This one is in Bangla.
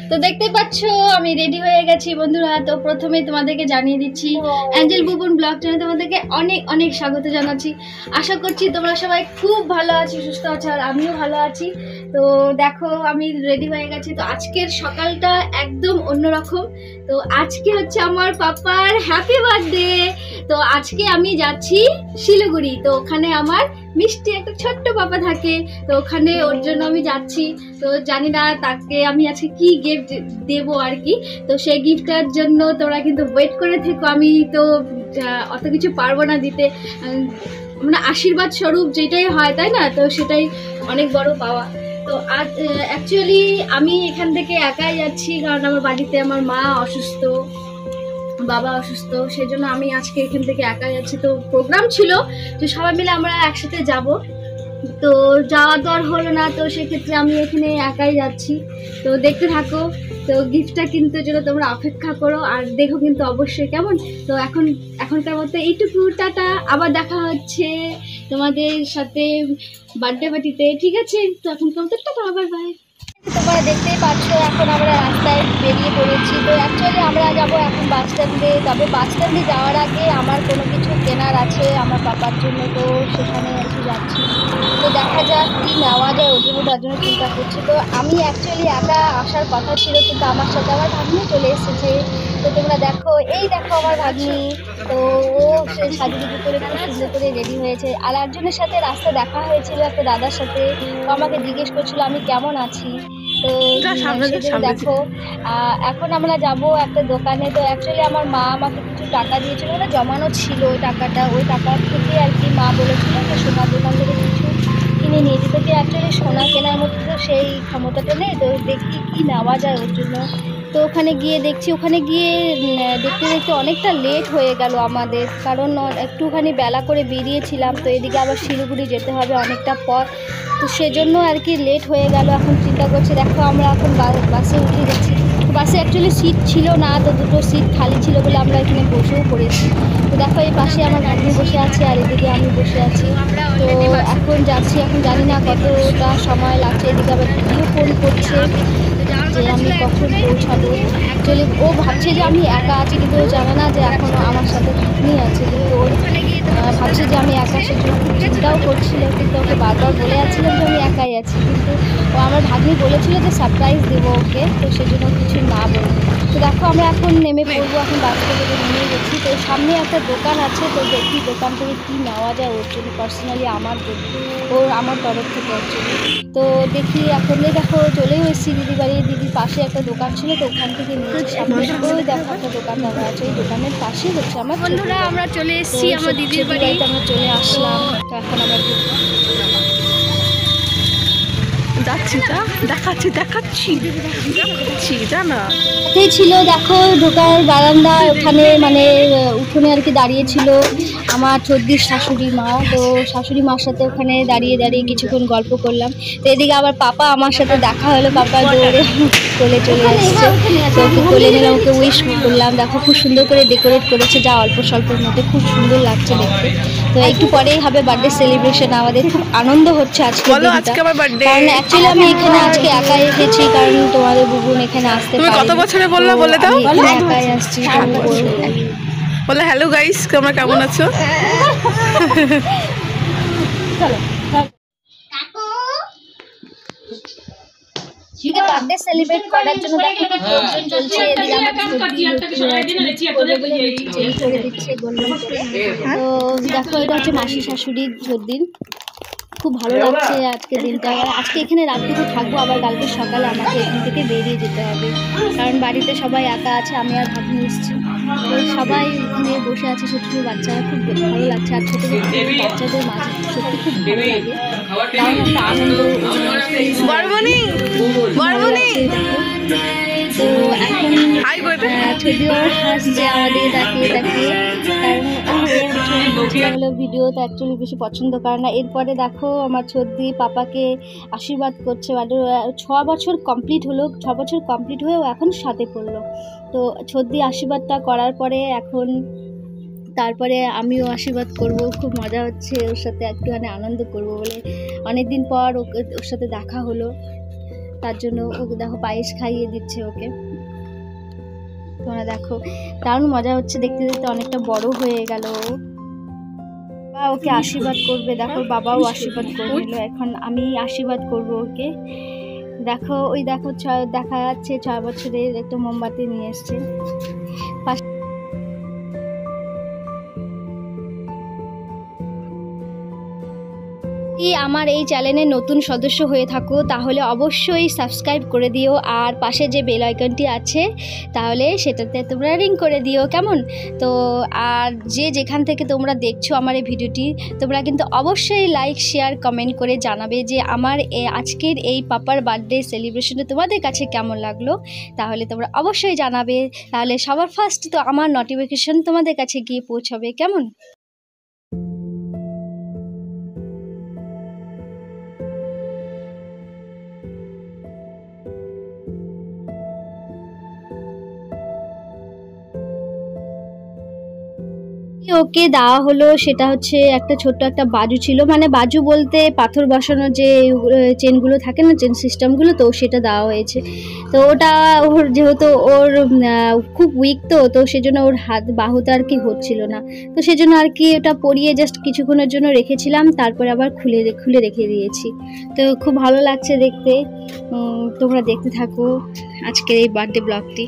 তো দেখতে পাচ্ছ আমি রেডি হয়ে গেছি বন্ধুরা। তো প্রথমে তোমাদেরকে জানিয়ে দিচ্ছি অ্যাঞ্জেল বুবুন ব্লগ চ্যানেলে তোমাদেরকে অনেক অনেক স্বাগত জানাচ্ছি। আশা করছি তোমরা সবাই খুব ভালো আছো, সুস্থ আছো, আর আমিও ভালো আছি। তো দেখো আমি রেডি হয়ে গেছি। তো আজকের সকালটা একদম অন্যরকম। তো আজকে হচ্ছে আমার পাপার হ্যাপি বার্থডে। তো আজকে আমি যাচ্ছি শিলিগুড়ি। তো ওখানে আমার মিষ্টি একটা ছোট্ট পাপা থাকে, তো ওখানে ওর জন্য আমি যাচ্ছি। তো জানি না তাকে আমি আজকে কি গিফট দেবো আর কি। তো সেই গিফটটার জন্য তোমরা কিন্তু ওয়েট করে থেকো। আমি তো অত কিছু পারবো না দিতে, মানে আশীর্বাদ স্বরূপ যেটাই হয় তাই না, তো সেটাই অনেক বড় পাওয়া। তো আজ অ্যাকচুয়ালি আমি এখান থেকে একাই যাচ্ছি, কারণ আমার বাড়িতে আমার মা অসুস্থ, বাবা অসুস্থ, সেই জন্য আমি আজকে এখান থেকে একা যাচ্ছি। তো প্রোগ্রাম ছিল তো সবাই মিলে আমরা একসাথে যাব, তো যাওয়া তো আর হলো না। তো সেক্ষেত্রে আমি এখানে একাই যাচ্ছি। তো দেখতে থাকো। তো গিফটটা কিন্তু জন্য তোমরা অপেক্ষা করো আর দেখো কিন্তু অবশ্যই কেমন। তো এখনকার মতো এইটুকু, টাটা, আবার দেখা হচ্ছে তোমাদের সাথে বার্থডে পার্টিতে, ঠিক আছে? তো এখনকার মতো টাটা, আবার বাই। তোমরা দেখতেই পাচ্ছ এখন আমরা রাস্তায় বেরিয়ে পড়েছি। তো অ্যাকচুয়ালি আমরা যাবো এখন বাস স্ট্যান্ডে। তবে বাস স্ট্যান্ডে যাওয়ার আগে আমার কোনো কিছু কেনার আছে আমার পাপার জন্য, তো সেখানে আর কি যাচ্ছি। তো দেখা যাক কী নেওয়া যায়, ওর জন্য তার জন্য চিন্তা করছি। তো আমি অ্যাকচুয়ালি একা আসার কথা ছিল, কিন্তু আমার সাথে আমার ভাগ্নি চলে এসেছে। তো তোমরা দেখো, এই দেখো আমার ভাগ্নি। তো ও সে সাজুগুজু করে খুব সুন্দর করে রেডি হয়েছে। আর একজনের সাথে রাস্তা দেখা হয়েছিল, একটা দাদার সাথে। তো আমাকে জিজ্ঞেস করছিল আমি কেমন আছি। তো দেখো এখন আমরা যাব একটা দোকানে। তো অ্যাকচুয়ালি আমার মা আমাকে কিছু টাকা দিয়েছিল, মানে জমানো ছিল ওই টাকাটা। ওই টাকা থেকে আর কি মা বলেছিল যে সোনার দোকান থেকে কিছু কিনে নিয়ে যেতে। তো অ্যাকচুয়ালি সোনা কেনার মতো তো সেই ক্ষমতাটা নেই। তো দেখি কি নেওয়া যায় ওর জন্য। তো ওখানে গিয়ে দেখছি, ওখানে গিয়ে দেখতে দেখতে অনেকটা লেট হয়ে গেল আমাদের, কারণ একটুখানি বেলা করে বেরিয়েছিলাম। তো এদিকে আবার শিলিগুড়ি যেতে হবে অনেকটা পর, তো সেজন্য আর কি লেট হয়ে গেল। এখন চিন্তা করছি, দেখো আমরা এখন বাসে উঠে যাচ্ছি। বাসে অ্যাকচুয়ালি সিট ছিল না, তো দুটো সিট খালি ছিল বলে আমরা এখানে বসেও পড়েছি। তো দেখো এই পাশে আমার ভাগ্নি বসে আছে আর এদিকে আমি বসে আছি। তো এখন যাচ্ছি, এখন জানি না কতটা সময় লাগছে। এদিকে আবার দিদিও ফোন করছে যে আমি কখন পৌঁছাবো। অ্যাকচুয়ালি ও ভাবছে যে আমি একা আছি, কিন্তু ও জানে না যে এখনও আমার সাথে ভাগ্নি আছে। কিন্তু ওর ভাবছে যে আমি একা, সেজন্য খুব চিন্তাও করছিল। কিন্তু ওকে বারবার বলে যাচ্ছিলাম যে আমি একাই আছি, কিন্তু ও আমার ভাগ্নি বলেছিল যে সারপ্রাইজ দেবো ওকে, তো সেজন্য কিছু না বলবো। তো দেখো আমরা এখন নেমে পড়বো, এখন বাস থেকে নেমে গেছি। তো সামনে একটা দোকান আছে, তো দেখি দোকান থেকে কী নেওয়া যায় ওর জন্য পার্সোনালি, আমার তরফ থেকে অ্যাকচুয়ালি। তো দেখি এখন দেখো চলেও এসেছি দিদি বাড়ি। দিদির পাশে একটা দোকান ছিল, তো ওখান থেকে নিয়েছি। সামনে ওই দেখো একটা দোকান দেখা আছে, ওই দোকানের পাশে হচ্ছে আমার বন্ধুরা। আমরা চলে এসেছি আমার দিদির বাড়িতে, আমরা চলে আসলাম। তো এখন আমরা যাচ্ছি, জানা এই ছিল দেখো ঢোকার বারান্দা, ওখানে মানে উঠোনে আর কি দাঁড়িয়ে ছিল আমার ছোটদির শাশুড়ি মা। তো শাশুড়ি মার সাথে ওখানে দাঁড়িয়ে দাঁড়িয়ে কিছুক্ষণ গল্প করলাম। তো এদিকে আবার পাপা আমার সাথে দেখা হলো, পাপা দৌড়ে কোলে চলে এসছে। তো ওকে কোলে নিলাম, ওকে উইশ করলাম। দেখো খুব সুন্দর করে ডেকোরেট করেছে, যা অল্প স্বল্পের মধ্যে খুব সুন্দর লাগছে দেখতে। তো একটু পরেই হবে বার্থডে সেলিব্রেশন। আমাদের খুব আনন্দ হচ্ছে আজকে দিনটা, কারণ অ্যাকচুয়ালি আমি এখানে আজকে একাই এসেছি, কারণ তোমাদের বুবুন এখানে আসতে পারে। কত বছরে বললা বলে দাও? একাই আসছি। বলে হ্যালো গাইস, তোমরা কেমন আছো? বার্থডে সেলিব্রেট করার জন্য দেখো কি প্রয়োজন চলছে। এদিকে আমার করে দিচ্ছে গোল্ডেন করে। তো দেখো এটা হচ্ছে মাসি শাশুড়ির জন্মদিন, খুব ভালো লাগছে আজকে দিনটা। আজকে এখানে রাতটুকু থাকবো, আবার কালকে সকালে আমাকে এখান থেকে বেরিয়ে যেতে হবে, কারণ বাড়িতে সবাই একা আছে, আমি আর ভাগ্নি এসেছি। তো সবাই এখানে বসে আছে, ছোটো ছোটো বাচ্চারা, খুব ভালো লাগছে। আর ছোটো বাচ্চাদের মাঝে সত্যি খুব ভালো লাগে, কারণ একটা আনন্দ। তো এখন যদিও হাসছে আমাদের তাকিয়ে তাকিয়ে, কারণ হলো ভিডিও তো অ্যাকচুয়ালি বেশি পছন্দ করে না। এরপরে দেখো আমার ছোটদি পাপাকে আশীর্বাদ করছে। 6 বছর কমপ্লিট হলো, 6 বছর কমপ্লিট হয়েও এখন সাথে পড়লো। তো ছোটদি আশীর্বাদটা করার পরে এখন তারপরে আমিও আশীর্বাদ করব। খুব মজা হচ্ছে ওর সাথে, একটুখানি আনন্দ করব বলে। অনেক দিন পর ওর সাথে দেখা হলো। তার জন্য ওকে দেখো পায়েস খাইয়ে দিচ্ছে ওকে। তোমরা দেখো দারুণ মজা হচ্ছে, দেখতে দেখতে অনেকটা বড় হয়ে গেল। বাবা ওকে আশীর্বাদ করবে, দেখো বাবাও আশীর্বাদ করে নিল। এখন আমি আশীর্বাদ করব ওকে। দেখো ওই দেখো দেখা যাচ্ছে 6 বছরের একটা মোমবাতি নিয়ে এসছে। আমার এই চ্যানেলে নতুন সদস্য হয়ে থাকো তাহলে অবশ্যই সাবস্ক্রাইব করে দিও, আর পাশে যে বেল আইকনটি আছে তাহলে সেটাতে তোমরা রিং করে দিও, কেমন? তো আর যে যেখান থেকে তোমরা দেখছো আমার এই ভিডিওটি, তোমরা কিন্তু অবশ্যই লাইক শেয়ার কমেন্ট করে জানাবে যে আমার আজকের এই পাপার বার্থডে সেলিব্রেশনে তোমাদের কাছে কেমন লাগলো। তাহলে তোমরা অবশ্যই জানাবে, তাহলে সবার ফার্স্ট তো আমার নোটিফিকেশন তোমাদের কাছে গিয়ে পৌঁছাবে, কেমন? ওকে দেওয়া হলো সেটা হচ্ছে একটা ছোট্ট একটা বাজু ছিল, মানে বাজু বলতে পাথর বসানো যে চেনগুলো থাকে না, চেন সিস্টেমগুলো, তো সেটা দেওয়া হয়েছে। তো ওটা ওর যেহেতু ওর খুব উইক, তো সেজন্য ওর হাত বাহুতে আর কি হচ্ছিল না, তো সেজন্য আর কি ওটা পরিয়ে জাস্ট কিছুক্ষণের জন্য রেখেছিলাম, তারপরে আবার খুলে রেখে দিয়েছি। তো খুব ভালো লাগছে দেখতে। তোমরা দেখতে থাকো আজকের এই বার্থডে ব্লগটি।